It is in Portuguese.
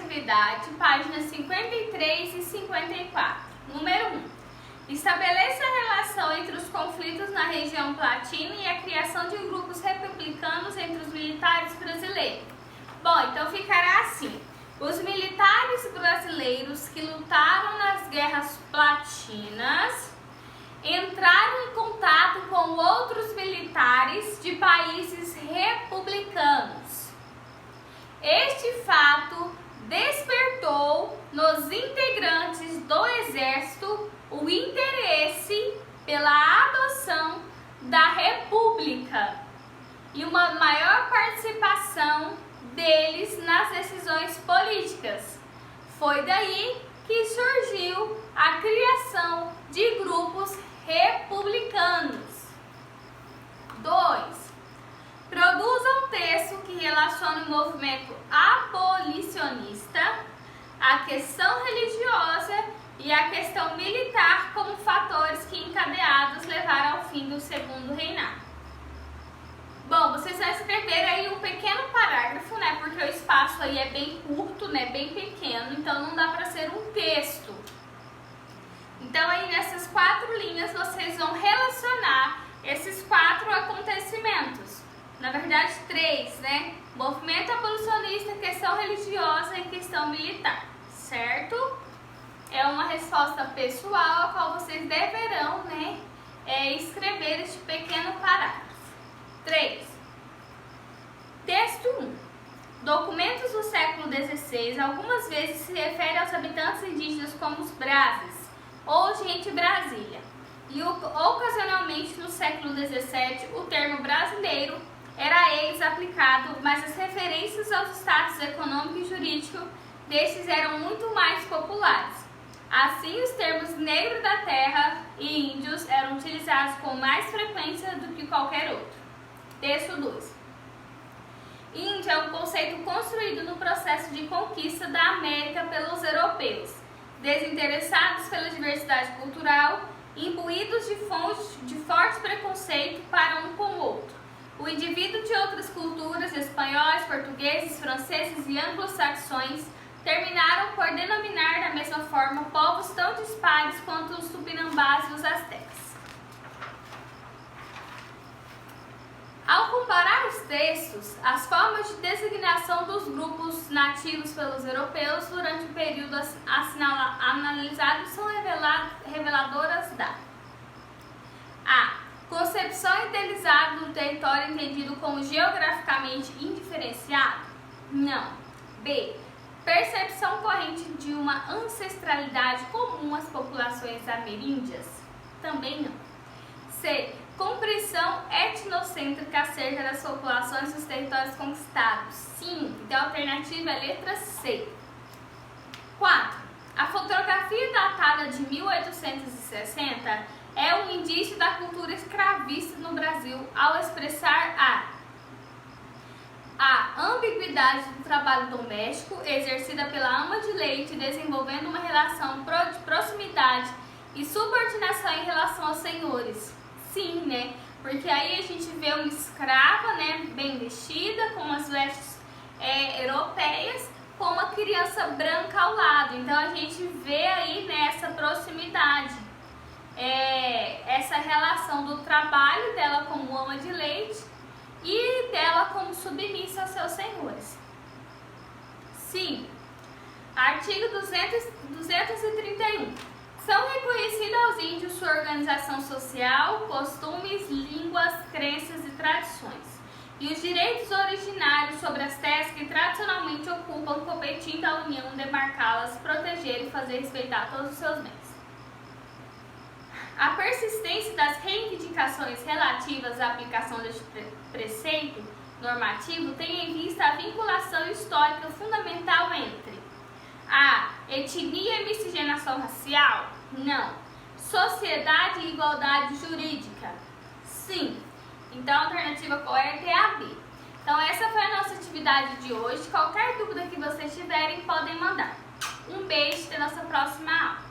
atividade, páginas 53 e 54. Número 1. Estabeleça a relação entre os conflitos na região platina e a criação de grupos republicanos entre os militares brasileiros. Bom, então ficará assim. Os militares brasileiros que lutaram nas guerras platinas entraram em contato com outros militares de países republicanos. Este fato despertou nos integrantes do Exército o interesse pela adoção da República e uma maior participação deles nas decisões políticas. Foi daí que surgiu a criação de grupos republicanos. 2. Produza um texto que relacione o movimento abolicionista, a questão religiosa e a questão militar como fatores que encadeados levaram ao fim do Segundo Reinado. Bom, vocês vão escrever aí um pequeno parágrafo, né? Porque o espaço aí é bem curto, né? Bem pequeno, então não dá para ser um texto. Então aí nessas 4 linhas vocês vão relacionar esses 4 acontecimentos. Na verdade 3, né? Movimento abolicionista, questão religiosa e questão militar, certo? É uma resposta pessoal a qual vocês deverão, né, escrever este pequeno parágrafo. 3. Texto 1. Documentos do século XVI algumas vezes se refere aos habitantes indígenas como os Brases ou gente Brasília. E ocasionalmente no século XVII o termo brasileiro era a eles aplicado, mas as referências aos status econômico e jurídico destes eram muito mais populares. Assim, os termos negro da terra e índios eram utilizados com mais frequência do que qualquer outro. Texto 2. Índio é um conceito construído no processo de conquista da América pelos europeus, desinteressados pela diversidade cultural, imbuídos de forte preconceito para um com o outro. O indivíduo de outras culturas, espanhóis, portugueses, franceses e anglo-saxões, terminaram por denominar da mesma forma povos tão dispares quanto os tupinambás e os astecas. Ao comparar os textos, as formas de designação dos grupos nativos pelos europeus durante o período analisado são reveladoras da A. Concepção idealizada do território entendido como geograficamente indiferenciado? Não. B. Percepção corrente de uma ancestralidade comum às populações ameríndias? Também não. C. Compreensão etnocêntrica acerca das populações dos territórios conquistados? Sim. Então a alternativa é a letra C. 4. A fotografia datada de 1860 é um indício da cultura escravista no Brasil ao expressar a ambiguidade do trabalho doméstico exercida pela ama de leite, desenvolvendo uma relação de proximidade e subordinação em relação aos senhores. Sim, né? Porque aí a gente vê uma escrava, né, bem vestida, com as vestes europeias, com uma criança branca ao lado. Então a gente vê aí, né, essa proximidade, essa relação do trabalho dela como ama de leite e dela como submissa aos seus senhores. Sim. Artigo 231. São reconhecidas aos índios sua organização social, costumes, línguas, crenças e tradições, e os direitos originários sobre as terras que tradicionalmente ocupam, competindo à União demarcá-las, proteger e fazer respeitar todos os seus bens. A persistência das reivindicações relativas à aplicação deste preceito normativo tem em vista a vinculação histórica fundamental entre a etnia e miscigenação racial? Não. Sociedade e igualdade jurídica? Sim. Então a alternativa correta é a B. Então essa foi a nossa atividade de hoje. Qualquer dúvida que vocês tiverem, podem mandar. Um beijo e até a nossa próxima aula.